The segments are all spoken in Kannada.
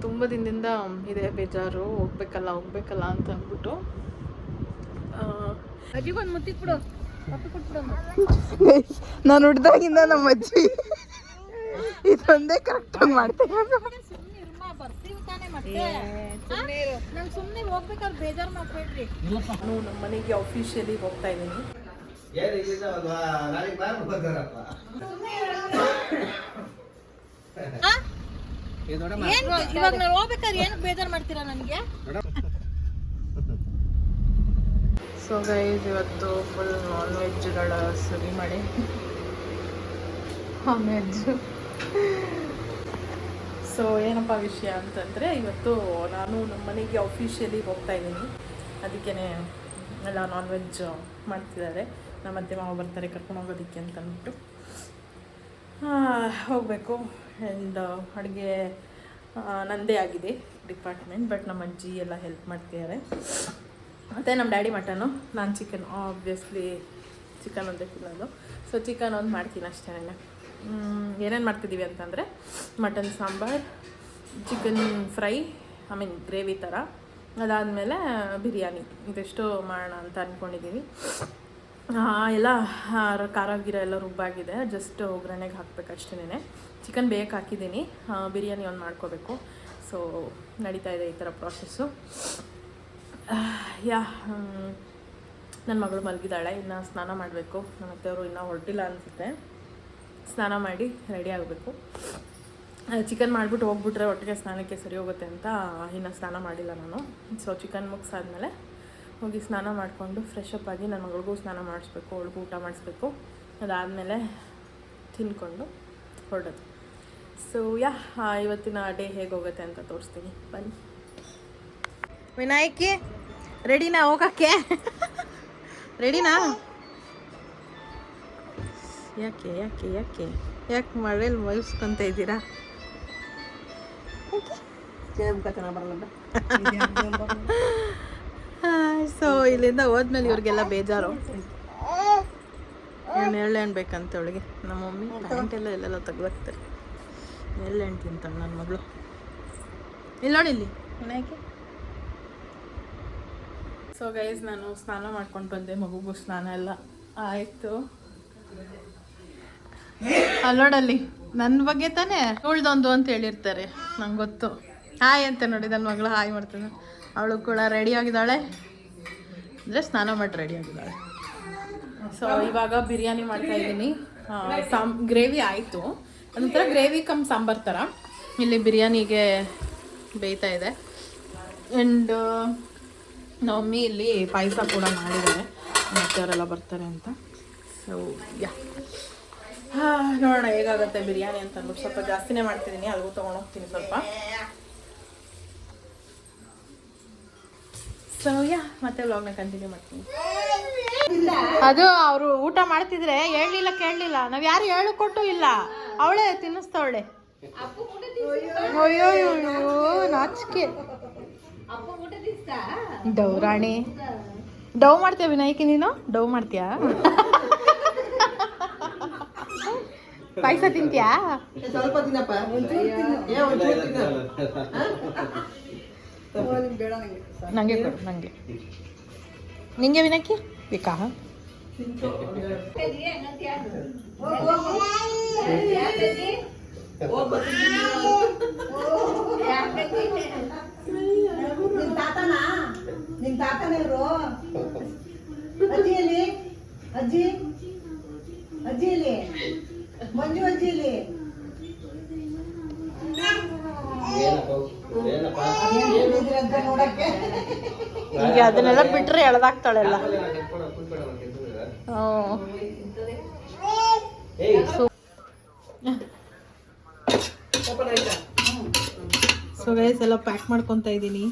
ತುಂಬ ದಿನದಿಂದ ಇದೆ ಬೇಜಾರು, ಹೋಗ್ಬೇಕಲ್ಲ ಅಂತ ಅಂದ್ಬಿಟ್ಟು. ಅಜ್ಜಿಗೊಂದು ಮುತ್ತಿಟ್ಬಿಡು, ಕೊಟ್ಬಿಡು. ನಾನು ಹುಡ್ದಾಗಿಂದ ನಮ್ಮ ಅಜ್ಜಿ ಇದೊಂದೇ ಕರೆಕ್ಟಾಗಿ ಮಾಡ್ತೇನೆ. ನಂಗೆ ಸುಮ್ಮನೆ ಹೋಗ್ಬೇಕಾದ್ರೆ ಬೇಜಾರು ಮಾಡ್ಬೇಡ್ರಿ. ನಾನು ನಮ್ಮ ಮನೆಗೆ ಅಫಿಷಿಯಲಿ ಹೋಗ್ತಾ ಇದ್ದೀನಿ. ಇವಾಗ ನಾನು ಹೋಗ್ಬೇಕಾದ್ರೆ ಏನು ಬೇಜಾರು ಮಾಡ್ತೀರಾ ನನಗೆ? ಸೊ ಗೈಸ್, ಇವತ್ತು ಫುಲ್ ನಾನ್ ವೆಜ್ಗಳ ಸರಿ ಮಾಡಿ. Non veg. ಸೊ ಏನಪ್ಪ ವಿಷಯ ಅಂತಂದರೆ, ಇವತ್ತು ನಾನು ನಮ್ಮ ಮನೆಗೆ ಅಫಿಷಿಯಲಿ ಹೋಗ್ತಾ ಇದ್ದೀನಿ. ಅದಕ್ಕೇ ಎಲ್ಲ ನಾನ್ ವೆಜ್ ಮಾಡ್ತಿದ್ದಾರೆ. ನಮ್ಮ ಅತ್ತೆ ಮಾವ ಬರ್ತಾರೆ ಕರ್ಕೊಂಡು ಹೋಗೋದಕ್ಕೆ ಅಂತ ಅಂದ್ಬಿಟ್ಟು ಹೋಗಬೇಕು. ಆ್ಯಂಡ್ ಅಡುಗೆ ನನ್ನದೇ ಆಗಿದೆ ಡಿಪಾರ್ಟ್ಮೆಂಟ್, ಬಟ್ ನಮ್ಮ ಅಜ್ಜಿ ಎಲ್ಲ ಹೆಲ್ಪ್ ಮಾಡ್ತಿದ್ದಾರೆ. ಮತ್ತು ನಮ್ಮ ಡ್ಯಾಡಿ ಮಟನು, ನಾನು ಚಿಕನ್. ಆಬ್ವಿಯಸ್ಲಿ ಚಿಕನ್ ಒಂದೇ ತಿನ್ನೋದು. ಸೊ ಚಿಕನ್ ಒಂದು ಮಾಡ್ತೀನಿ ಅಷ್ಟೇ. ಏನೇನು ಮಾಡ್ತಿದ್ದೀವಿ ಅಂತಂದರೆ, mutton sambar, chicken fry, gravy ಥರ. ಅದಾದಮೇಲೆ ಬಿರಿಯಾನಿ, ಇದೆಷ್ಟು ಮಾಡೋಣ ಅಂತ ಅಂದ್ಕೊಂಡಿದ್ದೀವಿ. ಎಲ್ಲ ಖಾರ ಗಿರ ಎಲ್ಲ ರುಬ್ಬಾಗಿದೆ, ಜಸ್ಟ್ ಒಗ್ಗರಣೆಗೆ ಹಾಕಬೇಕು ಅಷ್ಟೇ. ಚಿಕನ್ ಬೇಗ ಹಾಕಿದ್ದೀನಿ, ಬಿರಿಯಾನಿ ಒಂದು ಮಾಡ್ಕೋಬೇಕು. ಸೊ ನಡೀತಾ ಇದೆ ಈ ಥರ ಪ್ರಾಸೆಸ್ಸು. ನನ್ನ ಮಗಳು ಮಲಗಿದ್ದಾಳೆ, ಇನ್ನು ಸ್ನಾನ ಮಾಡಬೇಕು. ನಮ್ಮ ಅತ್ತೆಯವರು ಇನ್ನೂ ಹೊರಟಿಲ್ಲ ಅನಿಸುತ್ತೆ. ಸ್ನಾನ ಮಾಡಿ ರೆಡಿ ಆಗಬೇಕು. ಚಿಕನ್ ಮಾಡಿಬಿಟ್ಟು ಹೋಗ್ಬಿಟ್ರೆ ಒಟ್ಟಿಗೆ ಸ್ನಾನಕ್ಕೆ ಸರಿ ಹೋಗುತ್ತೆ ಅಂತ ಇನ್ನು ಸ್ನಾನ ಮಾಡಿಲ್ಲ ನಾನು. ಸೊ ಚಿಕನ್ ಮುಗಿಸಾದ್ಮೇಲೆ ಹೋಗಿ ಸ್ನಾನ ಮಾಡಿಕೊಂಡು ಫ್ರೆಶ್ ಅಪ್ ಆಗಿ ನನ್ನ ಮಗಳಿಗೂ ಸ್ನಾನ ಮಾಡಿಸ್ಬೇಕು, ಅವಳಿಗೂ ಊಟ ಮಾಡಿಸ್ಬೇಕು. ಅದಾದಮೇಲೆ ತಿಂದ್ಕೊಂಡು ಹೊರಡೋದು. ಸೊ ಇವತ್ತಿನ ಡೇ ಹೇಗೆ ಹೋಗುತ್ತೆ ಅಂತ ತೋರಿಸ್ತೀನಿ, ಬನ್ನಿ. ವಿನಾಯಕಿ ರೆಡಿನಾ ಹೋಗೋಕ್ಕೆ? ರೆಡಿನಾ? ಯಾಕೆ ಯಾಕೆ ಯಾಕೆ ಯಾಕೆ ಮಳೇಲಿ ಮೈಸ್ಕೊತ ಇದ್ದೀರಾ? ಸೊ ಇಲ್ಲಿಂದ ಹೋದ್ಮೇಲೆ ಇವ್ರಿಗೆಲ್ಲ ಬೇಜಾರು. ಎಳ್ಳೆಣ್ಣು ಬೇಕಂತ ಅವಳಿಗೆ. ನಮ್ಮ ಮಮ್ಮಿ ಪ್ಯಾಂಟೆಲ್ಲ ಎಲ್ಲೆಲ್ಲ ತೆಗ್ದಾಕ್ತಾರೆ. ಎಳ್ಳೆಣ್ಣು ತಿಂತಾಳೆ ನನ್ನ ಮಗಳು. ಇಲ್ಲಿ ನೋಡಿ, ಇಲ್ಲಿ ವಿನಾಯಕಿ. ಸೊ ಗೈಸ್, ನಾನು ಸ್ನಾನ ಮಾಡ್ಕೊಂಡು ಬಂದೆ, ಮಗುಗೂ ಸ್ನಾನ ಎಲ್ಲ ಆಯಿತು. ಅಲ್ಲೋಡಲ್ಲಿ ನನ್ನ ಬಗ್ಗೆ ತಾನೇ ಉಳ್ದೊಂದು ಅಂತ ಹೇಳಿರ್ತಾರೆ, ನಂಗೆ ಗೊತ್ತು. ಹಾಯ್ ಅಂತ ನೋಡಿ, ನನ್ನ ಮಗಳು ಹಾಯ್ ಮಾಡ್ತಾನೆ. ಅವಳು ಕೂಡ ರೆಡಿ ಆಗಿದ್ದಾಳೆ, ಅಂದರೆ ಸ್ನಾನ ಮಾಡಿ ರೆಡಿ ಆಗಿದ್ದಾಳೆ. ಸೊ ಇವಾಗ ಬಿರಿಯಾನಿ ಮಾಡ್ತಾಯಿದ್ದೀನಿ. ಗ್ರೇವಿ ಆಯಿತು, ಅದೊಂಥರ ಗ್ರೇವಿ ಕಮ್ ಸಾಂಬಾರು ಥರ. ಇಲ್ಲಿ ಬಿರಿಯಾನಿಗೆ ಬೇಯ್ತಾ ಇದೆ. ಆ್ಯಂಡ್ ನಮ್ಮಮ್ಮಿ ಇಲ್ಲಿ ಪಾಯಸ ಕೂಡ ಮಾಡಿದ್ದಾರೆ, ಮತ್ತೆಯವರೆಲ್ಲ ಬರ್ತಾರೆ ಅಂತ. ಸೊ ನೋಡೋಣ ಹೇಗಾಗುತ್ತೆ ಬಿರಿಯಾನಿ ಅಂತ ಅಂದ್ಬಿಟ್ಟು. ಸ್ವಲ್ಪ ಜಾಸ್ತಿನೇ ಮಾಡ್ತಿದ್ದೀನಿ, ಅಲ್ಲಿಗೂ ತೊಗೊಂಡೋಗ್ತೀನಿ ಸ್ವಲ್ಪ. ಸೊ ಮತ್ತೆ ವ್ಲಾಗ್ನ ಕಂಟಿನ್ಯೂ ಮಾಡ್ತೀನಿ. ಅದು ಅವರು ಊಟ ಮಾಡ್ತಿದ್ರೆ ಹೇಳಲಿಲ್ಲ, ಕೇಳಲಿಲ್ಲ. ನಾವು ಯಾರು ಹೇಳು ಕೊಟ್ಟು ಇಲ್ಲ, ಅವಳೇ ತಿನ್ನಿಸ್ತಾವಳೆ. ಅಯ್ಯೋ ನಾಚಿಕೆ. ಡವ್ ರಾಣಿ, ಡವ್ ಮಾಡ್ತೀಯ ವಿನಾಯಕಿ? ನೀನು ಡವ್ ಮಾಡ್ತೀಯಾ? ಪಾಯಸ ತಿಂತೀಯಾ? ಸ್ವಲ್ಪ ತಿನ್ನಪ್ಪ. ನಂಗೆ ಕೊಡು, ನಂಗೆ. ನಿಂಗೆ ವಿನಾಯಕಿ ಬೇಕಾ? ನಿಮ್ ತಾತನವರು ಅಜ್ಜಿಯಲ್ಲಿ, ಅಜ್ಜಿಯಲ್ಲಿ ಮಂಜು ಅಜ್ಜಿಯಲ್ಲಿ ಈಗ ಅದನ್ನೆಲ್ಲ ಬಿಟ್ರೆ ಎಳ್ದಾಕ್ತಾಳೆಲ್ಲ. ಸೊ ಗೈಸ್, ಎಲ್ಲ ಪ್ಯಾಕ್ ಮಾಡ್ಕೊತಾ ಇದ್ದೀನಿ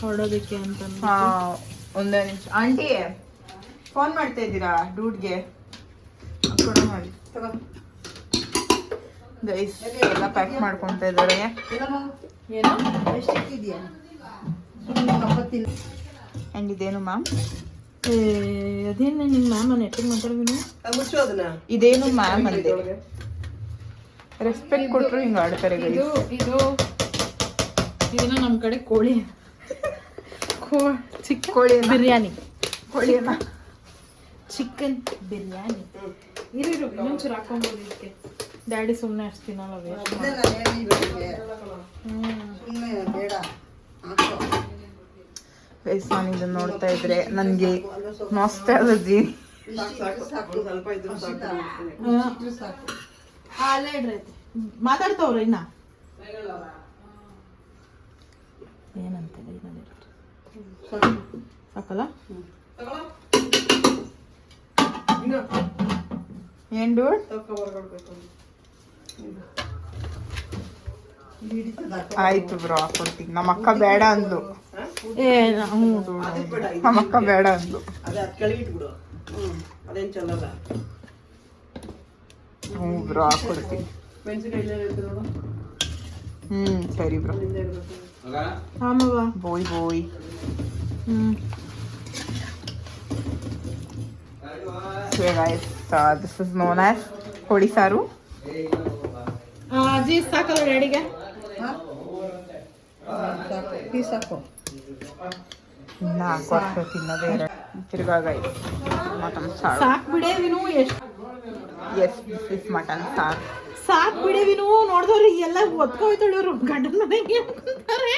ಹೊರಡೋದಕ್ಕೆ ಅಂತ. ಒಂದೇ ನಿಮಿಷ ಆಂಟಿ, ಫೋನ್ ಮಾಡ್ತಾ ಇದ್ದೀರಾ ಡೂಡ್ಗೆ? ಕೊಡ ಮಾಡಿ ಗೈಸ್. ಎಲ್ಲ ಪ್ಯಾಕ್ ಮಾಡ್ಕೊತಾ ಇದ್ದಾರೆ. ಏನು ಆ್ಯಂಡ್ ಇದೇನು ಮ್ಯಾಮ್? ಅದೇನು ನಿಮ್ಮ ಮ್ಯಾಮ್ ನೆಟ್ಟಿಗೆ ಮಾತಾಡ್ತೀನಿ. ಇದೇನು ಮ್ಯಾಮ್ ಅಂದೆ. ರೆಸ್ಪೆಕ್ಟ್ ಕೊಟ್ಟರು ಹಿಂಗೆ ಆಡ್ತಾರೆ guys. ಇದನ್ನ ನಮ್ಮ ಕಡೆ ಕೋಳಿ ಚಿಕ್ಕ ಕೋಳಿ ಬಿರಿಯಾನಿ ಕೋಳಿಯನ್ನ ಚಿಕನ್ ಬಿರಿಯಾನಿ ಇರು ಇನ್ನೊಂಚೂರು ಹಾಕೊಂಬೋದು ಇದಕ್ಕೆ. ಡ್ಯಾಡಿ ಸುಮ್ಮನೆ ಅಷ್ಟು ತಿನ್ನಲ್ಲ ವೇಸ್ಟ್ ಬೇಡ ಗೈಸ್. ನಾನು ಇದನ್ನ ನೋಡ್ತಾ ಇದ್ರೆ ನನಗೆ ನಾಸ್ಟಾಲಜಿ. ಸ್ವಲ್ಪ ಇದ್ರು ಸಾಕು. ಅಲ್ಲೇ ಇಡ್ರೈತೆ ಮಾತಾಡ್ತವ್ರ ಇನ್ನ ಏನಂತೇಳಿ ಸಾಕಲ್ಲ ಏನ್ ಡೂಡ್ ಆಯ್ತು ಬ್ರೋ ಹಾಕೊಡ್ತೀನಿ. ನಮ್ಮ ಅಕ್ಕ ಬೇಡ ಅಂದ್ಲು. ನಮ್ಮ ಅಕ್ಕ ಬೇಡ ಅಂದ್ಲು. ಅದೇನ್ ಚಲಲ್ಲ. ಹ್ಞೂ ಬ್ರೋ ಹಾಕೊಡ್ತೀನಿ. ಸರಿ bro. ಬೋಯ್ ಬೋಯ್. So guys, this is known as ಕೋಳಿ ಸಾರು. ಅಜ್ಜಿ ಸಾಕಲ್ಲ ಡ್ಯಾಡಿಗೆ? ಸಾಕು ನಾಲ್ಕು ವರ್ಷ ತಿನ್ನೋದೇ ತಿರ್ಗಾ ಗೈಸ್ ಮಟನ್ ಸಾರು. ಸಾಕು ಬಿಡೇ ವಿನು. ಎಷ್ಟು ಎಸ್ ದಿಸ್ ಇಸ್ ಮಟನ್ ಸಾರು. ಸಾಕು ಬಿಡೇ ವಿನು. ನೋಡಿದವ್ರು ಎಲ್ಲ ಒತ್ಕೋಯ್ತಾಳೆ ಇವರು ಗಂಡನ ಮನೆಗೆ ಅನ್ಕೊಂತಾರೆ.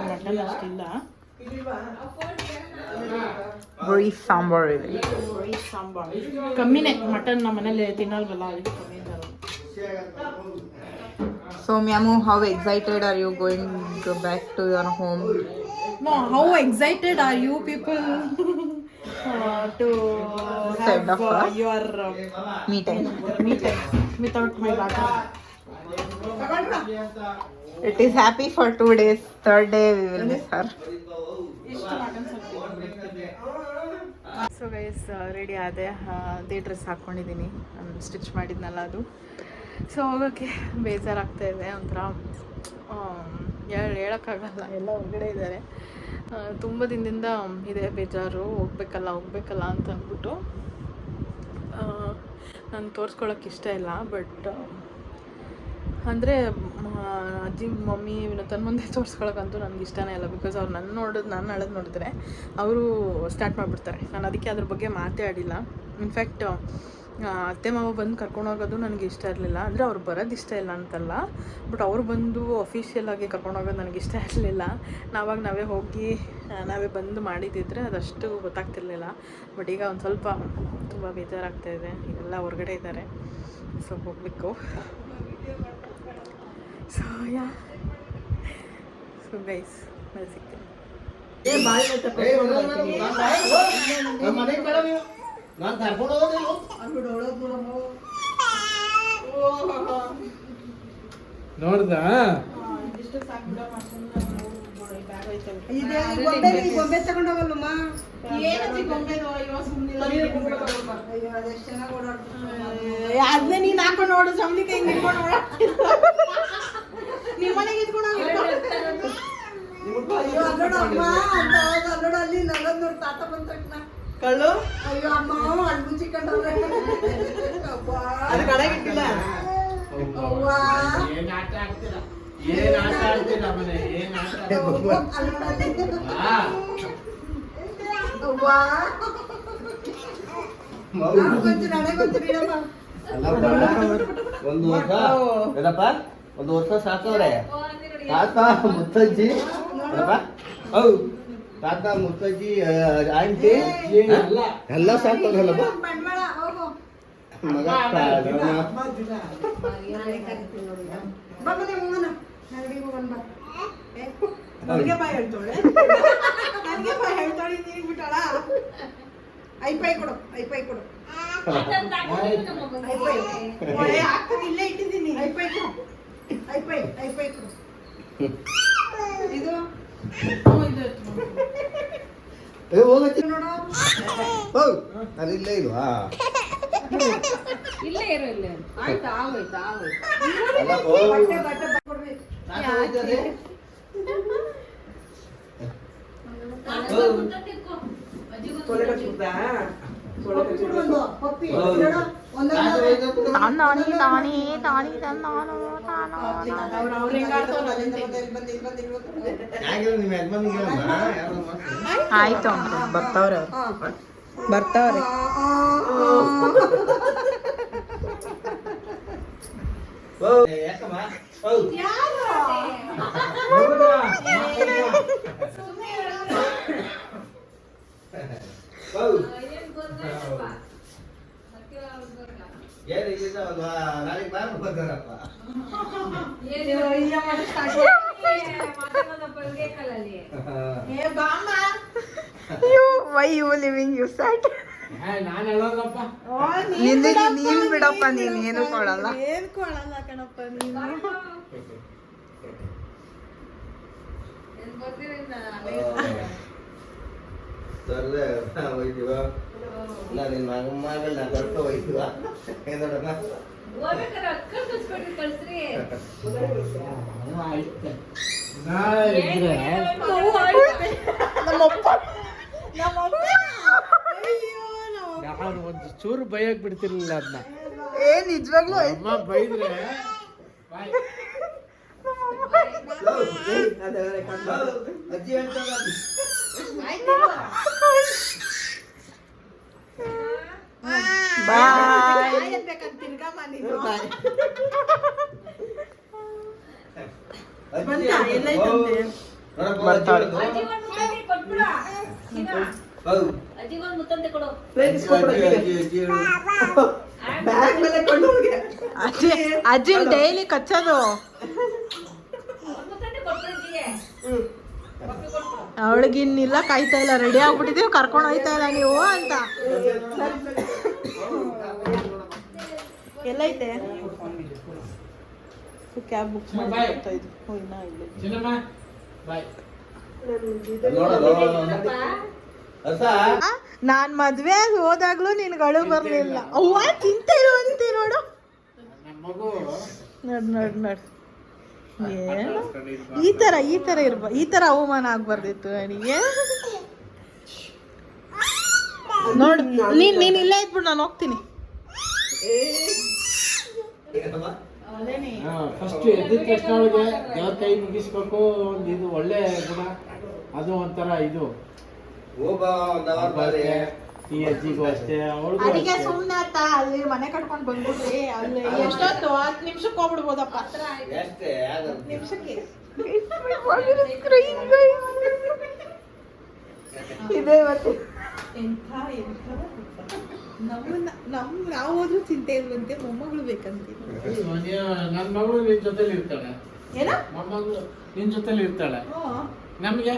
ಮಟನ್ ಅಷ್ಟಿಲ್ಲ. ಬರೀ ಸಾಂಬಾರು ಇದೆ. ಕಮ್ಮಿನೇ ಮಟನ್ ನಮ್ಮ ಮನೇಲಿ ತಿನ್ನಲ್ವಲ್ಲ ಅದಕ್ಕೆ ಕಮ್ಮಿ ತರೋದು. So Miamu, how excited are you going back to your home? No, how excited are you people to have your me time without my daughter? It is happy for 2 days. Third day we will miss her. So guys ready ಆದೆ. ಅದೇ ಡ್ರೆಸ್ ಹಾಕ್ಕೊಂಡಿದ್ದೀನಿ, ನಾನು ಸ್ಟಿಚ್ ಮಾಡಿದ್ನಲ್ಲ ಅದು. ಸೊ ಹೋಗೋಕ್ಕೆ ಬೇಜಾರಾಗ್ತಾ ಇದೆ. ಒಂಥರ ಹೇಳೋಕ್ಕಾಗಲ್ಲ, ಎಲ್ಲ ಹೊರಗಡೆ ಇದ್ದಾರೆ. ತುಂಬ ದಿನದಿಂದ ಇದೆ ಬೇಜಾರು. ಹೋಗ್ಬೇಕಲ್ಲ ಅಂತ ಅಂದ್ಬಿಟ್ಟು ನಾನು ತೋರಿಸ್ಕೊಳ್ಳೋಕೆ ಇಷ್ಟ ಇಲ್ಲ. ಬಟ್ ಅಂದರೆ ಅಜ್ಜಿ ಮಮ್ಮಿ ತನ್ನ ಮುಂದೆ ತೋರಿಸ್ಕೊಳಕ್ಕಂತೂ ನನಗೆ ಇಷ್ಟನೇ ಇಲ್ಲ. ಬಿಕಾಸ್ ಅವ್ರು ನಾನು ಅಳೋದು ನೋಡಿದ್ರೆ ಅವರು ಸ್ಟಾರ್ಟ್ ಮಾಡಿಬಿಡ್ತಾರೆ. ನಾನು ಅದಕ್ಕೆ ಅದ್ರ ಬಗ್ಗೆ ಮಾತೇ ಆಡಿಲ್ಲ. ಇನ್ಫ್ಯಾಕ್ಟ್ ಅತ್ತೆ ಮಾವ ಬಂದು ಕರ್ಕೊಂಡೋಗೋದು ನನಗೆ ಇಷ್ಟ ಇರಲಿಲ್ಲ. ಅಂದರೆ ಅವ್ರು ಬರೋದು ಇಷ್ಟ ಇಲ್ಲ ಅಂತಲ್ಲ, ಬಟ್ ಅವ್ರು ಬಂದು ಅಫಿಷಿಯಲ್ ಆಗಿ ಕರ್ಕೊಂಡೋಗೋದು ನನಗೆ ಇಷ್ಟ ಇರಲಿಲ್ಲ. ನಾವೇ ಹೋಗಿ ನಾವೇ ಬಂದು ಮಾಡಿದ್ದಿದ್ರೆ ಅದಷ್ಟು ಗೊತ್ತಾಗ್ತಿರ್ಲಿಲ್ಲ. ಬಟ್ ಈಗ ಒಂದು ಸ್ವಲ್ಪ ತುಂಬ ಬೇಜಾರಾಗ್ತಾಯಿದೆ. ಎಲ್ಲ ಹೊರಗಡೆ ಇದ್ದಾರೆ, ಸೊ ಹೋಗಬೇಕು. ಸೊ ಗೈಸ್ ಮೇಲೆ ಸಿಗ್ತೀನಿ. ನೋಡ್ದ ಗೊಂಬೆ ತಗೊಂಡೋಗಲ್ಲಮ್ಮ. ಅದನ್ನೇ ನೀನು ಹಾಕೊಂಡು ನೋಡು. ಸಂಬಳಿಕೆ ಹಿಂಗೆ ಇಟ್ಕೊಂಡು ನೋಡ ನಿಮ್ಮ ಮನೆಗೆ ಇಟ್ಕೊಂಡು ಅಲ್ಲಿ ನಗದ್ ನೋಡಿ ತಾತ ಬಂದ ಕಳ್ಳು. ಅಯ್ಯೋ ಅಮ್ಮ ಅಲ್ಲಿ ಮುಚ್ಚಿಕೊಂಡವ್ರೆ. ಅದು ಕಡೆಗಿಟ್ಟಿಲ್ಲ. ಒಂದು ವರ್ಷ ಸಾಕವ್ರೆ ತಾತ ಮುತ್ತಜ್ಜಿ ತಾತ ಮುತ್ತಜ್ಜಿ ಆಂಟಿ ಎಲ್ಲ ಸಾಕವ್ರಲ್ಲಪ್ಪ ಮಗ ನನಗೆ ಬಾಯ್ ಹೇಳ್ತಾಳೆ ನೀನು ಬಿಟ್ಟಾಳ. ಐಪೈ ಕೊಡು ಐಪೈ ಇಲ್ಲೇ ಇಟ್ಟಿದ್ದೀನಿ. ಐಪೈ ಕೊಡು. ಇದು ಹೋಗಚ್ಚಿ ನೋಡು. ಅದು ಇಲ್ಲೇ ಇಲ್ವಾ? ಇಲ್ಲೇ ಇರು ಇಲ್ಲೇ. ಆಯ್ತಾ ಆಗೋಯ್ತಾ ಬಟ್ಟೆ ಕೊಡ್ಬೇಕು. ಪಪ್ಪಿ ಕೊಡು ಒಂದು, ಪಪ್ಪಿ. ಹೇಳು, ಒಂದೊಂದು. ಅವ್ರು ಹೆಂಗ್ ಆಡ್ತಾವ್ರೆ ಬಂದಿಲ್ಲ, ಬಂದಿಲ್ಲ. ಯಾಕೆ ನಿಮ್ಮ ಯಜಮಾನಿಗೆ ಹೇಳಮ್ಮ, ಯಾರು ಮಾಡ್ತಾರೆ? ಆಯ್ತು ಅಂಕಲ್ ಬರ್ತಾವ್ರೆ ಅವ್ರು ಹಾ. ಬರ್ತಾವ್ರೆ ಓ, ಯಾಕಮ್ಮ? ಓ. ಓ. ಏನು ಇಲ್ಲಿದ್ದಾವಲ್ವಾ? ನಾಳೆಗೆ ಬಾರ್ ಬರ್ತಾರಪ್ಪ. Why you living you site ನಾನು ಹೇಳೋದಪ್ಪ. ನೀನ್ ಬಿಡಪ್ಪ ನೀನ್ ಏನು ಕೊಡಲ್ಲ ಏನ್ ಕೊಡಲ್ಲ ಕಣಪ್ಪ ನೀನು ಸರ್ದೆ ಹೋಯ್ತೀವ ಇಲ್ಲ ನಿನ್ನ ಮಗಳನ್ನ ಕರ್ಕೊ ಹೋಯ್ತೀವ ಏನ್ ನೋಡಮ್ಮ? ನಾಳೆ ಇದ್ರೆ ನಾನು ಒಂದು ಚೂರು ಬೈಯಕ್ ಬಿಡ್ತಿರ್ಲಿಲ್ಲ ಅದನ್ನ. ಏ ನಿಜವಾಗ್ಲೂ ಅಮ್ಮ ಬೈದ್ರೆ ಬಾಯ್. ಅಜ್ಜಿ ಹೇಳ್ತಾರ ಬಾಯ್ ಬ್ಯಾಗ್ ಮೇಲೆ ಕೊಂಡು ಹೋಗಿ. ಅಜ್ಜಿ ಡೈಲಿ ಕಚ್ಚೋದು ಅವಳಿಗಿನ್ನಿಲ್ಲ ಕಾಯ್ತಾ ಇಲ್ಲ ರೆಡಿ ಆಗ್ಬಿಟ್ಟಿದೀವಿ ಕರ್ಕೊಂಡು ಹೋಯ್ತಾ ಇಲ್ಲ ನೀವು ಅಂತ ಎಲ್ಲೈತೆ ಕ್ಯಾಬ್ ಬುಕ್ ಮಾಡಿ ಚಿನ್ನಮ್ಮ ಬಾಯ್. ನಾನ್ ಮದ್ವೆ ಆಗಿ ಹೋದಾಗ್ಲೂ ನಿನ್ಗಳು ಬರ್ಲಿಲ್ಲ ಅವ್ವ ತಿಂತೇಳು ಅಂತೆ ನೋಡು ನಮ್ಮ ಮಗು ನೋಡ್ ನೋಡ್ ನೋಡ್ ಏನು ಈ ತರ ಈ ತರ ಅವಮಾನ ಆಗ್ಬಾರ್ದಿತ್ತು ನನಗೆ ನೋಡು ನೀನ್ ಇಲ್ಲೇ ಇದ್ಬಿಡು ನಾನು ಹೋಗ್ತೀನಿ ಫಸ್ಟ್ ಎದ್ದ ತಕ್ಷಣ ಅವಳಿಗೆ ದೇವ್ರ ಕೈ ಮುಗಿಸ್ಬೇಕು. ಒಂದು ಇದು ಒಳ್ಳೆ ಗುಣ, ಅದು ಒಂಥರ ಇದು. ಈ ಅಜ್ಜಿಗೂ ಅಷ್ಟೇ, ಅವಳಿಗೂ ಅದಕ್ಕೆ ಅಷ್ಟೇ. ಸುಮ್ನೆ ಆತ ಅಲ್ಲಿ ಮನೆ ಕಟ್ಕೊಂಡ್ ಬಂದ್ಬಿಟ್ರಿ ಅಲ್ಲಿ ಎಷ್ಟೊತ್ತು 10 ನಿಮಿಷಕ್ಕೆ ಹೋಗ್ಬಿಡ್ಬೋದಪ್ಪ ನಿಮಿಷಕ್ಕೆ ಇದೆ ಮತ್ತೆ ಎಂಥ ನಾವು ಹೋದ್ರೂ ಚಿಂತೆ ಇಲ್ವಂತೆ ಮೊಮ್ಮಗಳು ಬೇಕಂತೆ ನನ್ನ ಮಗಳು ನಿನ್ ಜೊತೆಲಿ ಇರ್ತಾಳೆ, ಏನ ಮೊಮ್ಮಗಳು ನಿನ್ ಜೊತೆಲಿ ಇರ್ತಾಳೆ. ನಮ್ಗೆ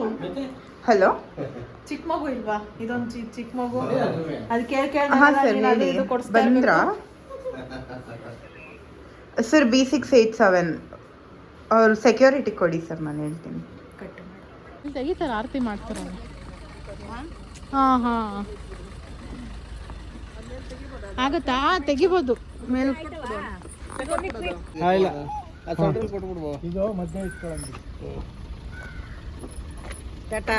ಮತ್ತೆ ಹಲೋ ಚಿಕ್ಕ ಮಗು ಇಲ್ವಾ ಇದೊಂದು ಚಿಕ್ಕ ಮಗು ಅದು ಬಂದ್ರಾ ಸರ್ B687 ಅವ್ರು ಸೆಕ್ಯೂರಿಟಿ ಕೊಡಿ ಸರ್ ನಾನು ಹೇಳ್ತೀನಿ. ತೆಗಿತಾರೆ ಆರತಿ ಮಾಡ್ತಾರೆ ಹಾಂ ಹಾಂ ಆಗತ್ತಾ ತೆಗಿಬೋದು ಮೇಲೆ ಇಲ್ಲ ಕೊಟ್ಬಿಡ್ಬೋ. ಇದು ಮಧ್ಯೆ ಇಟ್ಕೊಳ್ಳಿ. ಟಾಟಾ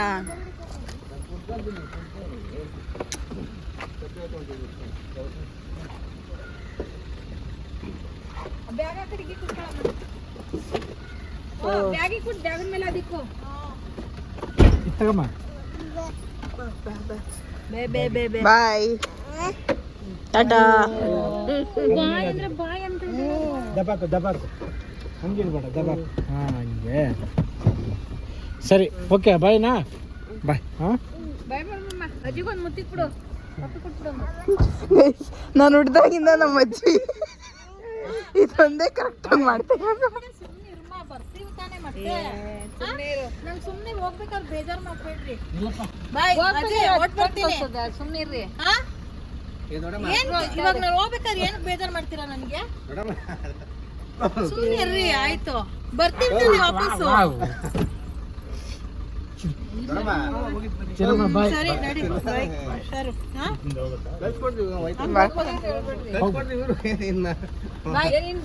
ತಗಮ್ಮ ಬಾಯ್ ಟಾಟಾ ದಬಾಕು ಹಂಗಿರ್ಬೇಡ ದಬಾಕು. ಹಾಂ ಹಂಗೆ ಸರಿ ಓಕೆ ಬಾಯ್ನಾ ಬಾಯ್. ಹಾಂ ನಾನು ಹುಡ್ದಾಗಿಂದ ನಮ್ಮ ಅಜ್ಜಿ ಇದೊಂದೇ ಕರೆಕ್ಟಾಗಿ ಮಾಡ್ತೇನೆ. ಸುಮ್ನೆ ಹೋಗ್ಬೇಕಾದ್ರೆ ಬೇಜಾರ್ ಮಾಡ್ಬೇಡ್ರಿ ಇಲ್ಲಪ್ಪ ಸುಮ್ನಿರ್ರಿ ಇವಾಗ ನಾನು ಹೋಗ್ಬೇಕಾದ್ರೆ ಏನಕ್ಕೆ ಬೇಜಾರ್ ಮಾಡ್ತೀರಾ ನನಗೆ ಸುಮ್ನಿರ್ರಿ ಆಯ್ತು ಬರ್ತೀನಿ ವಾಪಸ್ಸು ಚಿನ್ನಮ್ಮ ಬಾಯ್. ಸರಿ ನಡಿ ಬಾಯ್ ಸರಿ ಹಾ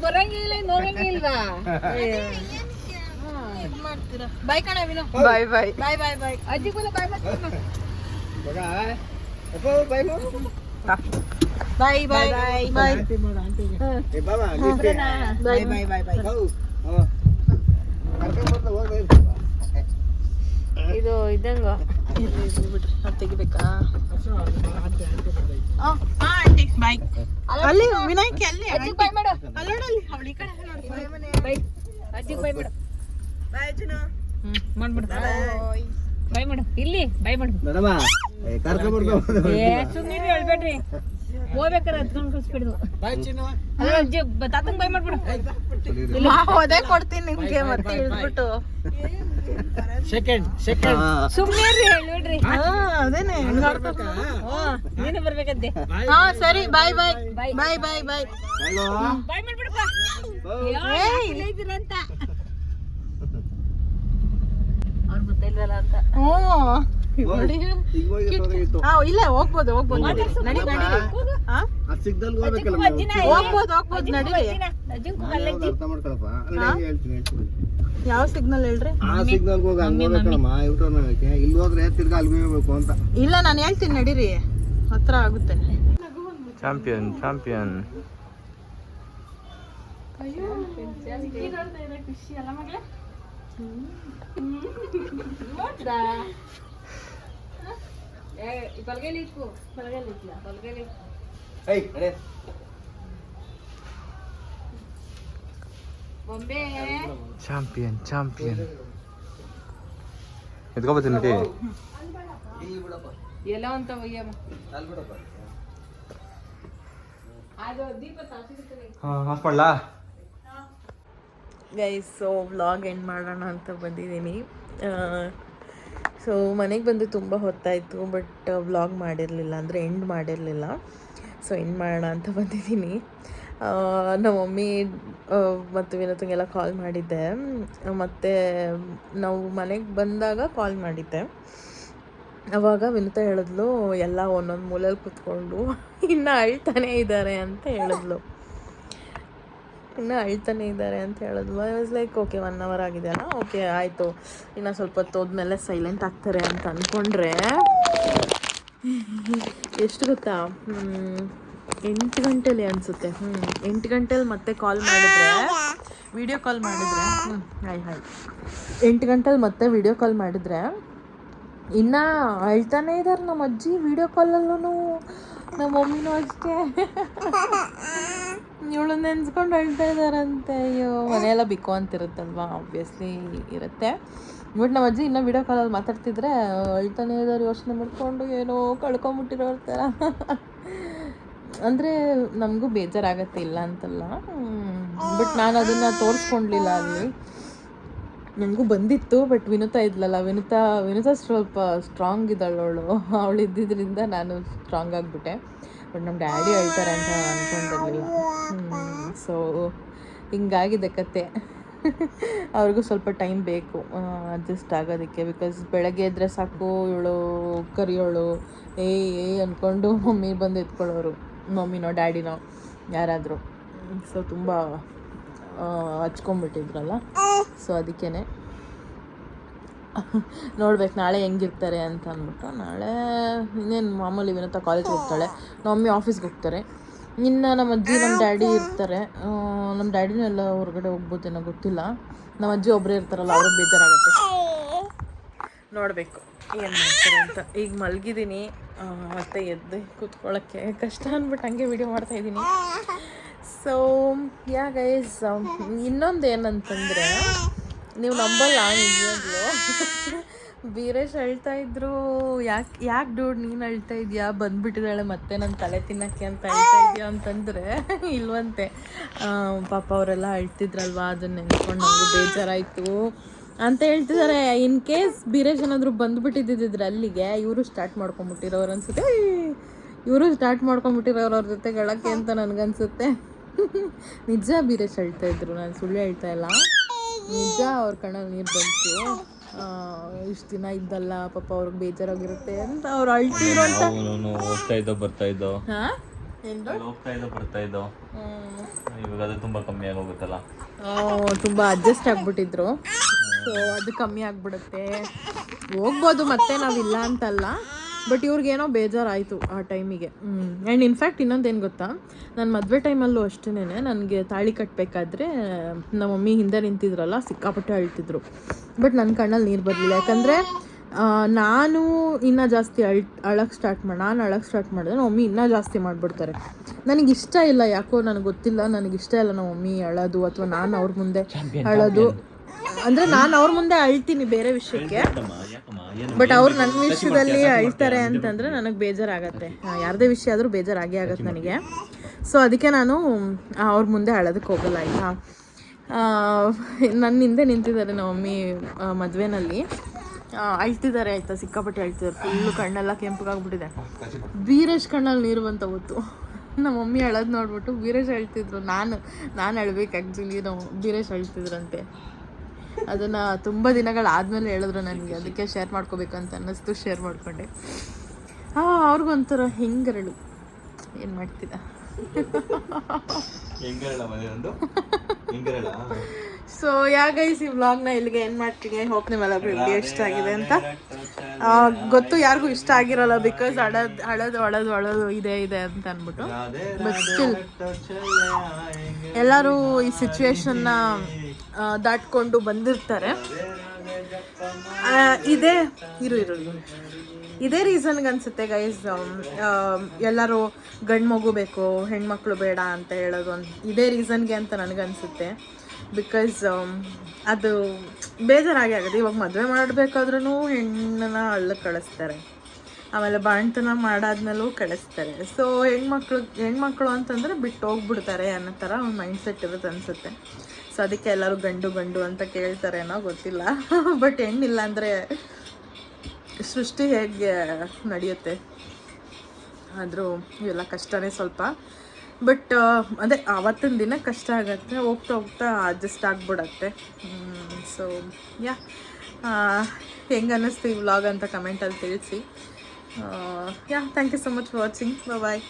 ಬರಂಗಿಲ್ಲ ನೋಡಂಗಿಲ್ವಾ ಮಾಡ್ತೀರಾ ಬಾಯ್ ಕಣ ವಿನೋ ಬಾಯ್ ಬಾಯ್ ಬಾಯ್ ಬಾಯ್ ಬಾಯ್ ಅಜ್ಜಿ ಬಾಯ್ ಬಾಯ್ ಮಗ ಬಾಯ್ ಬಾಯ್ ಬಾಯ್ ಬಾಯ್ ಆಂಟಿ ಮಾಡು ಆಂಟಿಗೆ. ಏ ಬಾಬಾ ಬಾಯ್ ಬಾಯ್ ಬಾಯ್ ಬಾಯ್ ಕರ್ಕೊಂಡ್ಬರ್ತಾ ಹೋಗ್ರಿ. ಇದು ಇದಂಗ ಬಿಡ್ರಿ ಅದು ತೆಗಿಬೇಕಾ ಆಂಟಿ ಮಾಡು. ಆಂಟಿ ಬಾಯ್ ಅಲ್ಲಿ ವಿನಾಯಕ್ ಅಲ್ಲಿ ಬಾಯ್ ಮಾಡು ಅಲ್ಲೋಡಲ್ಲಿ ಅವಳಿ ಕಡೆ ನೋಡಿ ಬಾಯ್ ಅಜ್ಜಿಗೆ ಬಾಯ್ ಮಾಡು ಬಾಯ್ ಜನ ಮಾಡ್ಬಿಡು ಬಾಯ್ ಮಾಡು ಇಲ್ಲಿ ಬಾಯ್ ಮಾಡು ಮೇಡಮ ಕರ್ಕೊಂಡ್ಬರ್ತಾ ಏ ಸುಮ್ಮನೆ ಹೇಳ್ಬೇಡ್ರಿ ಹೋಗ್ಬೇಕಾರೆ ಹತ್ಕೊಂಡು ಕಳ್ಸ್ಬಿಡ್ದು ಬಾಯ್ ಚಿನ್ನು. ಅಲ್ಲ ಅಜ್ಜಿ ತಾತಂಗ್ ಬಾಯ್ ಮಾಡ್ಬಿಡು ಅದೇ ಕೊಡ್ತೀನಿ ನಿಮ್ಗೆ ಮತ್ತೆ ಇಳ್ಬಿಟ್ಟು ಸೆಕೆಂಡ್ ಸುಮ್ಮನೆ ಹೇಳ್ಬೇಡ್ರಿ ಅದೇನೆ ನೀನು ಬರ್ಬೇಕಂತೆ ಹಾ ಸರಿ ಬಾಯ್ ಬಾಯ್ ಬಾಯ್ ಬಾಯ್ ಬಾಯ್ ಬಾಯ್ ಬಾಯ್ ಮಾಡ್ಬಿಡಪ್ಪ ಇಲ್ಲೇ ಇದ್ದೀರ ಅಂತ ಅವ್ರು ಗೊತ್ತಿಲ್ವಲ್ಲ ಅಂತ ಇಲ್ಲ ಹೋಗ್ಬೋದು ನಡಿ ಹಾ ಸಿಗ್ದಲ್ ಹೋಗ್ಬೇಕಲ್ಲ ಹೋಗ್ಬೋದು ನಡೀರಿ ಅರ್ಥ ಮಾಡ್ಕೊಳಪ್ಪ ಅಲ್ಲಿ ಹೇಳ್ತೀನಿ ಯಾವ ಸಿಗ್ನಲ್ ಹೇಳ್ರಿ ಆ ಸಿಗ್ನಲ್ ಹೋಗಿ ಹಂಗ ಹೋಗ್ಬೇಕಲ್ಲಮ್ಮ ಯೂಟರ್ನ್ ಆಗಕ್ಕೆ ಇಲ್ಲಿ ಹೋದ್ರೆ ತಿರ್ಗಾ ಅಲ್ಲಿಗೆ ಹೋಗ್ಬೇಕು ಅಂತ ಇಲ್ಲ ನಾನು ಹೇಳ್ತೀನಿ ನಡೀರಿ ಹತ್ರ ಆಗುತ್ತೆ ಚಾಂಪಿಯನ್ ಬಲ್ಗೈಲಿ ಇಟ್ಕೋ ಬಲ್ಗೈಲಿ ಇಟ್ಲ ಬಲ್ಗೈಲಿ ಏಯ್ ಅಡೆ ಬೊಂಬೆ ಚಾಂಪಿಯನ್ ಎತ್ಕೊಬತ್ತೀನಿ ನಡಿ. ಇಲ್ಲಿ ಬಿಡಪ್ಪ ಎಲ್ಲ ಅಂತ ಒಯ್ಯಮ್ಮ ಅಲ್ಲಿ ಬಿಡಪ್ಪ ಅದು ದೀಪ ತಾಸಿರ್ತಾರೆ ಆಫ್ ಮಾಡ್ಲಾ? ಗೈಸ್ ಸೊ ವ್ಲಾಗ್ ಎಂಡ್ ಮಾಡೋಣ ಅಂತ ಬಂದಿದ್ದೀನಿ. ಸೊ ಮನೆಗೆ ಬಂದು ತುಂಬ ಹೊತ್ತಾಯಿತು, ಬಟ್ ವ್ಲಾಗ್ ಮಾಡಿರಲಿಲ್ಲ, ಅಂದರೆ ಎಂಡ್ ಮಾಡಿರಲಿಲ್ಲ. ಸೊ ಎಂಡ್ ಮಾಡೋಣ ಅಂತ ಬಂದಿದ್ದೀನಿ. ನಮ್ಮ ಮಮ್ಮಿ ಮತ್ತು ವಿನೋತ್ಗೆಲ್ಲ ಕಾಲ್ ಮಾಡಿದ್ದೆ, ಮತ್ತು ನಾವು ಮನೆಗೆ ಬಂದಾಗ ಕಾಲ್ ಮಾಡಿದ್ದೆ. ಅವಾಗ ವಿನುತ ಹೇಳಿದ್ಲು ಎಲ್ಲ ಒಂದೊಂದು ಮೂಲೆಯಲ್ಲಿ ಕೂತ್ಕೊಂಡು ಇನ್ನೂ ಅಳ್ತಾನೇ ಇದ್ದಾರೆ ಅಂತ ಹೇಳಿದ್ಲು. I was like okay 1 hour ಆಗಿದೆಯಲ್ಲ, ಓಕೆ ಆಯಿತು, ಇನ್ನು ಸ್ವಲ್ಪ ಹೊತ್ತು ಹೋದ್ಮೇಲೆ ಸೈಲೆಂಟ್ ಆಗ್ತಾರೆ ಅಂತ ಅಂದ್ಕೊಂಡ್ರೆ ಎಷ್ಟು ಗೊತ್ತಾ, 8 ಗಂಟೆಲಿ ಅನಿಸುತ್ತೆ. 8 ಗಂಟೆಲಿ ಮತ್ತೆ ಕಾಲ್ ಮಾಡಿದ್ರೆ, ವಿಡಿಯೋ ಕಾಲ್ ಮಾಡಿದ್ರೆ, ಹಾಯ್ 8 ಗಂಟೆಲಿ ಮತ್ತೆ ವಿಡಿಯೋ ಕಾಲ್ ಮಾಡಿದ್ರೆ ಇನ್ನು ಅಳ್ತಾನೇ ಇದ್ದಾರೆ ನಮ್ಮ ಅಜ್ಜಿ ವಿಡಿಯೋ ಕಾಲಲ್ಲೂ. ನಮ್ಮ ಮಮ್ಮಿನೂ ಅಷ್ಟೇ, ಇವಳು ನೆನ್ಸ್ಕೊಂಡು ಅಳ್ತಾ ಇದ್ದಾರಂತೆ. ಅಯ್ಯೋ, ಮನೆಯೆಲ್ಲ ಬಿಕ್ಕೋ ಅಂತಿರುತ್ತಲ್ವ, ಆಬ್ವಿಯಸ್ಲಿ ಇರುತ್ತೆ. ಬಟ್ ನಮ್ಮ ಅಜ್ಜಿ ಇನ್ನೂ ವಿಡಿಯೋ ಕಾಲಲ್ಲಿ ಮಾತಾಡ್ತಿದ್ರೆ ಅಳ್ತಾನೇ ಇದ್ದಾರೆ, ಯೋಚನೆ ಮಾಡ್ಕೊಂಡು ಏನೋ ಕಳ್ಕೊಂಬಿಟ್ಟಿರೋರ ಥರ. ಅಂದರೆ ನಮಗೂ ಬೇಜಾರಾಗತ್ತೆ, ಇಲ್ಲ ಅಂತಲ್ಲ, ಬಟ್ ನಾನು ಅದನ್ನು ತೋರಿಸ್ಕೊಳ್ಲಿಲ್ಲ ಅಲ್ಲಿ. ನನಗೂ ಬಂದಿತ್ತು, ಬಟ್ ವಿನುತಾ ಇದ್ಲಲ್ಲ, ವಿನುತಾ ಸ್ವಲ್ಪ ಸ್ಟ್ರಾಂಗ್ ಇದ್ದಾಳು, ಅವಳು ಇದ್ದಿದ್ದರಿಂದ ನಾನು ಸ್ಟ್ರಾಂಗ್ ಆಗಿಬಿಟ್ಟೆ. ಬಟ್ ನಮ್ಮ ಡ್ಯಾಡಿ ಹೇಳ್ತಾರೆ ಅಂತ ಅಂದ್ಕೊಂಡಿರಲಿಲ್ಲ. ಸೊ ಹಿಂಗಾಗಿದೆ ಕತೆ. ಅವ್ರಿಗೂ ಸ್ವಲ್ಪ ಟೈಮ್ ಬೇಕು ಅಡ್ಜಸ್ಟ್ ಆಗೋದಕ್ಕೆ. ಬಿಕಾಸ್ ಬೆಳಗ್ಗೆ ಎದ್ದರೆ ಸಾಕು ಇವಳು ಕರಿಯೋಳು, ಅಂದ್ಕೊಂಡು ಮಮ್ಮಿ ಬಂದು ಎತ್ಕೊಳ್ಳೋರು, ಮಮ್ಮಿನೋ ಡ್ಯಾಡಿನೋ ಯಾರಾದರೂ. ಸೊ ತುಂಬ ಹಚ್ಕೊಂಡ್ಬಿಟ್ಟಿದ್ರಲ್ಲ, ಸೊ ಅದಕ್ಕೇ ನೋಡ್ಬೇಕು ನಾಳೆ ಹೆಂಗಿರ್ತಾರೆ ಅಂತ ಅಂದ್ಬಿಟ್ಟು. ನಾಳೆ ಇನ್ನೇನು ಮಾಮೂಲಿ ವಿನೋತ ಕಾಲೇಜ್ಗೆ ಹೋಗ್ತಾಳೆ, ನಮ್ಮ ಮಮ್ಮಿ ಆಫೀಸ್ಗೆ ಹೋಗ್ತಾರೆ, ಇನ್ನು ನಮ್ಮ ಅಜ್ಜಿ ನಮ್ಮ ಡ್ಯಾಡಿ ಇರ್ತಾರೆ. ನಮ್ಮ ಡ್ಯಾಡಿನೂ ಎಲ್ಲ ಹೊರಗಡೆ ಹೋಗ್ಬೋದೇನೋ ಗೊತ್ತಿಲ್ಲ. ನಮ್ಮ ಅಜ್ಜಿ ಒಬ್ಬರೇ ಇರ್ತಾರಲ್ಲ, ಅವ್ರಿಗೆ ಬೇಜಾರಾಗುತ್ತೆ. ನೋಡಬೇಕು ಏನು ಮಾಡ್ತಾರೆ ಅಂತ. ಈಗ ಮಲಗಿದ್ದೀನಿ, ಮತ್ತು ಎದ್ದು ಕೂತ್ಕೊಳ್ಳೋಕ್ಕೆ ಕಷ್ಟ ಅಂದ್ಬಿಟ್ಟು ಹಂಗೆ ವಿಡಿಯೋ ಮಾಡ್ತಾಯಿದ್ದೀನಿ. ಸೊ ಯಾ ಗೈಸ್, ಇನ್ನೊಂದು ಏನಂತಂದರೆ, ನೀವು ನಂಬಲ್ಲ, ನಿಜವಾಗ್ಲೂ ಬೀರೇಶ್ ಅಳ್ತಾ ಇದ್ರು. ಯಾಕೆ ಡೂಡ್ ನೀನು ಅಳ್ತಾ ಇದೆಯಾ, ಬಂದುಬಿಟ್ಟಿದ್ದಾಳೆ ಮತ್ತೆ ನನ್ನ ತಲೆ ತಿನ್ನೋಕ್ಕೆ ಅಂತ ಅಳ್ತಾ ಇದೆಯಾ ಅಂತಂದರೆ ಇಲ್ವಂತೆ. ಪಾಪ ಅವರೆಲ್ಲ ಅಳ್ತಿದ್ರಲ್ವ, ಅದನ್ನ ನೆನ್ಸ್ಕೊಂಡು ನಮಗೂ ಬೇಜಾರಾಯಿತು ಅಂತ ಹೇಳ್ತಿದ್ದಾರೆ. ಇನ್ ಕೇಸ್ ಬೀರೇಶ್ ಏನಾದರೂ ಬಂದುಬಿಟ್ಟಿದ್ದಿದ್ರೆ ಅಲ್ಲಿಗೆ, ಇವರು ಸ್ಟಾರ್ಟ್ ಮಾಡ್ಕೊಂಬಿಟ್ಟಿರೋರು ಅನಿಸುತ್ತೆ. ಇವರು ಸ್ಟಾರ್ಟ್ ಮಾಡ್ಕೊಂಬಿಟ್ಟಿರೋರು ಅವ್ರ ಜೊತೆಗೆ ಹೇಳೋಕ್ಕೆ ಅಂತ ನನಗನ್ಸುತ್ತೆ. ನಿಜ ಬೀರೇಶ್ ಹೇಳ್ತಾ ಇದ್ರು, ನಾನು ಸುಳ್ಳು ಹೇಳ್ತಾ ಇಲ್ಲ, ನಿಜ. ಅವ್ರ ಕಣ್ಣಲ್ಲಿ ನೀರು ಬಂತು. ಇಷ್ಟು ದಿನ ಇದ್ದಲ್ಲ ಪಾಪ ಅವ್ರಿಗೆ ಬೇಜಾರಾಗಿರುತ್ತೆ ಅಂತ ಅವ್ರು ಅಳ್ತಿದ್ರು ಅಂತ. ಹೋಗ್ತಾ ಇದ್ದೋ ಬರ್ತಾ ಇದ್ದೋ, ಹಾಂ ಹೋಗ್ತಾ ಇದ್ದೋ ಬರ್ತಾ ಇದ್ದೋ, ಇವಾಗ ಅದು ತುಂಬ ಕಮ್ಮಿ ಆಗೋಗುತ್ತಲ್ಲ. ತುಂಬ ಅಡ್ಜಸ್ಟ್ ಆಗ್ಬಿಟ್ಟಿದ್ರು. ಸೊ ಅದು ಕಮ್ಮಿ ಆಗ್ಬಿಡುತ್ತೆ. ಹೋಗ್ಬೋದು ಮತ್ತೆ, ನಾವಿಲ್ಲ ಅಂತಲ್ಲ, ಬಟ್ ಇವ್ರಿಗೇನೋ ಬೇಜಾರಾಯಿತು ಆ ಟೈಮಿಗೆ. ಆ್ಯಂಡ್ ಇನ್ಫ್ಯಾಕ್ಟ್ ಇನ್ನೊಂದೇನು ಗೊತ್ತಾ, ನನ್ನ ಮದುವೆ ಟೈಮಲ್ಲೂ ಅಷ್ಟೇ ನನಗೆ ತಾಳಿ ಕಟ್ಟಬೇಕಾದ್ರೆ ನಮ್ಮ ಮಮ್ಮಿ ಹಿಂದೆ ನಿಂತಿದ್ರಲ್ಲ, ಸಿಕ್ಕಾಪಟ್ಟೆ ಅಳ್ತಿದ್ರು. ಬಟ್ ನನ್ನ ಕಣ್ಣಲ್ಲಿ ನೀರು ಬರಲಿಲ್ಲ, ಯಾಕಂದರೆ ನಾನು ಇನ್ನೂ ಜಾಸ್ತಿ ಅಳಕ್ಕೆ ಸ್ಟಾರ್ಟ್ ಮಾಡಿದ್ರೆ ನಮ್ಮ ಮಮ್ಮಿ ಇನ್ನೂ ಜಾಸ್ತಿ ಮಾಡಿಬಿಡ್ತಾರೆ. ನನಗಿಷ್ಟ ಇಲ್ಲ, ಯಾಕೋ ನನಗೆ ಗೊತ್ತಿಲ್ಲ, ನನಗಿಷ್ಟ ಇಲ್ಲ ನಮ್ಮ ಮಮ್ಮಿ ಅಳೋದು ಅಥವಾ ನಾನು ಅವ್ರ ಮುಂದೆ ಅಳೋದು. ಅಂದರೆ ನಾನು ಅವ್ರ ಮುಂದೆ ಅಳ್ತೀನಿ ಬೇರೆ ವಿಷಯಕ್ಕೆ, ಬಟ್ ಅವ್ರು ನನ್ನ ವಿಷಯದಲ್ಲಿ ಅಳ್ತಾರೆ ಅಂತಂದರೆ ನನಗೆ ಬೇಜಾರಾಗತ್ತೆ. ಯಾರದೇ ವಿಷಯ ಆದರೂ ಬೇಜಾರಾಗೇ ಆಗುತ್ತೆ ನನಗೆ. ಸೊ ಅದಕ್ಕೆ ನಾನು ಅವ್ರ ಮುಂದೆ ಅಳೋದಕ್ಕೆ ಹೋಗಲ್ಲ. ಆಯಿತಾ, ನನ್ನ ಹಿಂದೆ ನಿಂತಿದ್ದಾರೆ ನಮ್ಮ ಮಮ್ಮಿ ಮದುವೆನಲ್ಲಿ, ಅಳ್ತಿದ್ದಾರೆ. ಆಯಿತಾ, ಸಿಕ್ಕಾಪಟ್ಟೆ ಅಳ್ತಿದ್ದಾರೆ, ಫುಲ್ಲು ಕಣ್ಣೆಲ್ಲ ಕೆಂಪಗಾಗ್ಬಿಟ್ಟಿದೆ. ವೀರೇಶ್ ಕಣ್ಣಲ್ಲಿ ನೀರು ಬಂತ ಗೊತ್ತು. ನಮ್ಮ ಮಮ್ಮಿ ಅಳೋದು ನೋಡ್ಬಿಟ್ಟು ವೀರೇಶ್ ಅಳ್ತಿದ್ರು. ನಾನು ಅಳ್ಬೇಕು ಆ್ಯಕ್ಚುಲಿ, ನಾವು ವೀರೇಶ್ ಅಳ್ತಿದ್ರಂತೆ. ಅದನ್ನು ತುಂಬ ದಿನಗಳಾದಮೇಲೆ ಹೇಳಿದ್ರು ನನಗೆ, ಅದಕ್ಕೆ ಶೇರ್ ಮಾಡ್ಕೋಬೇಕು ಅಂತ ಅನ್ನಿಸ್ತು, ಶೇರ್ ಮಾಡಿಕೊಂಡೆ. ಅವ್ರಿಗೊಂಥರ ಹಿಂಗರಳು, ಏನು ಮಾಡ್ತಿದ್ದ. ಸೊ ಗೈಸ್, ಈ ವ್ಲಾಗ್ನ ಇಲ್ಲಿಗೆ ಏನು ಮಾಡ್ತೀನಿ. ಐ ಹೋಪ್ ನಿಮ್ಮೆಲ್ಲರಿಗೂ ವಿಡಿಯೋ ಇಷ್ಟ ಆಗಿದೆ ಅಂತ. ಗೊತ್ತು ಯಾರಿಗೂ ಇಷ್ಟ ಆಗಿರೋಲ್ಲ, ಬಿಕಾಸ್ ಅಳೋದು ಇದೆ ಅಂತ ಅಂದ್ಬಿಟ್ಟು. ಬಟ್ ಸ್ಟಿಲ್ ಎಲ್ಲರೂ ಈ ಸಿಚುವೇಶನ್ನ ದಾಟ್ಕೊಂಡು ಬಂದಿರ್ತಾರೆ. ಇದೇ ರೀಸನ್ಗೆ ಅನಿಸುತ್ತೆ ಗೈಸ್, ಎಲ್ಲರೂ ಗಂಡು ಮಗು ಬೇಕು, ಹೆಣ್ಮಕ್ಳು ಬೇಡ ಅಂತ ಹೇಳೋದು ಇದೇ ರೀಸನ್ಗೆ ಅಂತ ನನಗನ್ಸುತ್ತೆ. ಬಿಕಾಸ್ ಅದು ಬೇಜಾರಾಗಿ ಆಗುತ್ತೆ. ಇವಾಗ ಮದುವೆ ಮಾಡಬೇಕಾದ್ರೂ ಹೆಣ್ಣನ್ನ ಹಳ್ಳಕ್ಕೆ ಕಳಿಸ್ತಾರೆ, ಆಮೇಲೆ ಬಾಣ್ತನ ಮಾಡಾದ್ಮೇಲೂ ಕಳಿಸ್ತಾರೆ. ಸೊ ಹೆಣ್ಮಕ್ಳು ಅಂತಂದರೆ ಬಿಟ್ಟು ಹೋಗ್ಬಿಡ್ತಾರೆ ಅನ್ನೋ ಥರ ಒಂದು ಮೈಂಡ್ಸೆಟ್ ಇರುತ್ತೆ ಅನಿಸುತ್ತೆ. ಸೊ ಅದಕ್ಕೆ ಎಲ್ಲರೂ ಗಂಡು ಅಂತ ಕೇಳ್ತಾರೆ ಅನ್ನೋ ಗೊತ್ತಿಲ್ಲ. ಬಟ್ ಹೆಣ್ಣಿಲ್ಲ ಅಂದರೆ ಸೃಷ್ಟಿ ಹೇಗೆ ನಡೆಯುತ್ತೆ. ಆದರೂ ಇವೆಲ್ಲ ಕಷ್ಟನೇ ಸ್ವಲ್ಪ. ಬಟ್ ಅದೇ ಆವತ್ತಿನ ದಿನ ಕಷ್ಟ ಆಗುತ್ತೆ, ಹೋಗ್ತಾ ಅಡ್ಜಸ್ಟ್ ಆಗಿಬಿಡತ್ತೆ. ಸೊ ಹೆಂಗೆ ಅನ್ನಿಸ್ತು ಈ ವ್ಲಾಗ್ ಅಂತ ಕಮೆಂಟಲ್ಲಿ ತಿಳಿಸಿ. Thank you so much for watching. Bye.